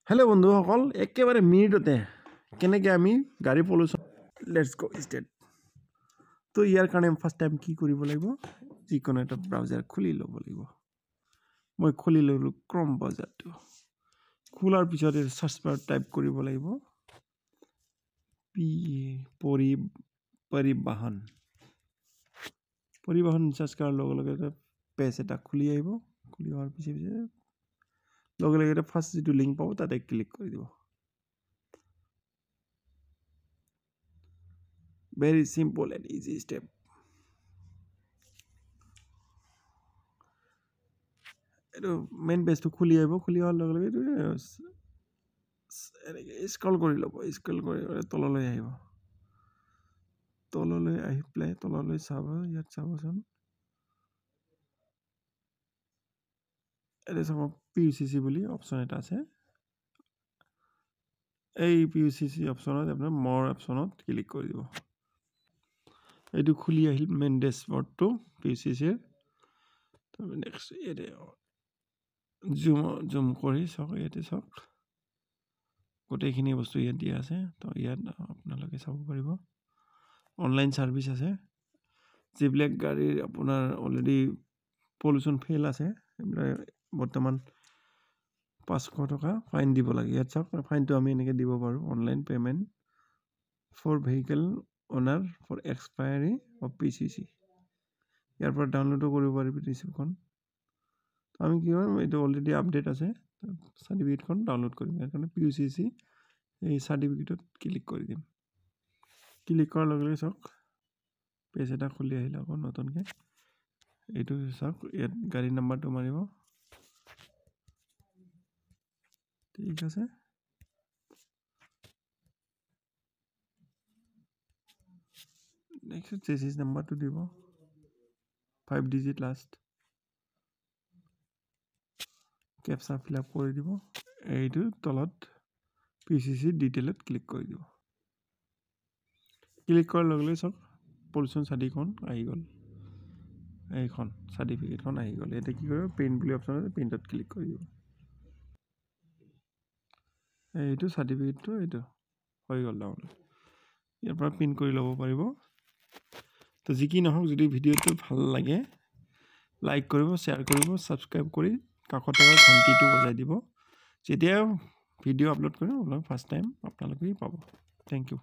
hello बंधुসকল একেবাৰে মিনিটতে কেনেকৈ আমি গাড়ী পলিউশ্যন লেটছ গো ষ্টাৰ্ট তো ইয়াৰ কাৰণে ফাৰ্ষ্ট টাইম কি কৰিব লাগিব যিকোনো এটা ব্ৰাউজাৰ খুলি ল'ব লাগিব মই খুলি ল'লোঁ ক্ৰম ব্ৰাউজাৰটো খোলাৰ পিছত সাৰ্চ বাৰ টাইপ কৰিব লাগিব পৰিবহন সাৰ্চ কৰাৰ লগে লগে পেজ এটা খুলি আহিব খুলি অহাৰ পিছত লগে লগে এটা ফাৰ্ষ্ট যিটো লিংক পাব তাতে ক্লিক কৰি দিব very simple and easy step এটো মেইন পেজটো খুলি আহিব খুলি অহাৰ লগে লগে স্ক্ৰল কৰি ল'ব স্ক্ৰল কৰি তললৈ আহিব তললৈ আহি প্লে তললৈ চাব ইয়াত চাবচোন এটা চাব পিউচিচি বুলি অপচন এটা আছে এই পিউচিচি অপচনত আপোনাৰ মোৰ অপচনত ক্লিক কৰি দিব এইটো খুলি আহিল মেইন ডেশবৰ্ডটো পিউচিচিৰ তাৰপৰা নেক্সট ইয়াতে জুম কৰি চাওক ইয়াতে চাওক গোটেইখিনি বস্তু ইয়াত দিয়া আছে তো ইয়াত আপোনালোকে চাব পাৰিব অনলাইন সাৰ্ভিস আছে যিবিলাক গাড়ীৰ আপোনাৰ অলৰেডি পলিউশ্যন ফেল আছে বৰ্তমান 500 টকা ফাইন দিব লাগে ইয়াত চাওক ফাইনটো আমি এনেকৈ দিব পাৰোঁ online payment for vehicle owner for expiry of PCC ইয়াৰ পৰা ডাউনলোডো কৰিব পাৰিব ৰিচিপ্টখন আমি কি হয় এইটো অলৰেডি আপডেট আছে সাৰ্টিফিকেটখন ডাউনলোড কৰিম ইয়াৰ কাৰণে পিউচিচি এই সাৰ্টিফিকেটত ক্লিক কৰি দিম ক্লিক কৰাৰ লগে লগে চাওক পেজ এটা খুলি আহিল আকৌ নতুনকৈ এইটো চাওক ইয়াত গাড়ী নাম্বাৰটো মাৰিব ঠিক আছে নেক্সট চেসিস নাম্বাৰটো দিব 5 digit last captcha fill up কৰি দিব এইটো তলত পিচিচি ডিটেইলত ক্লিক কৰি দিব ক্লিক কৰাৰ লগে লগে চাওক পলিউশ্যন সাৰ্টিফিকেটখন আহি গ'ল এইখন সাৰ্টিফিকেটখন আহি গ'ল এতিয়া কি কৰিব প্ৰিন্ট বুলি অপচন আছে প্ৰিন্টত ক্লিক কৰি দিব এইটো সাৰ্টিফিকেটটো এইটো হৈ গ'ল ডাউনলোড ইয়াৰ পৰা প্ৰিন্ট কৰি ল'ব পাৰিব তো যি কি নহওক যদি ভিডিঅ'টো ভাল লাগে লাইক কৰিব শ্বেয়াৰ কৰিব সাবস্ক্ৰাইব কৰি কাষত থকা ঘণ্টিটো বজাই দিব যেতিয়া ভিডিঅ' আপলোড কৰিম আপোনালোকে ফাৰ্ষ্ট টাইম আপোনালোকে পাব থেংক ইউ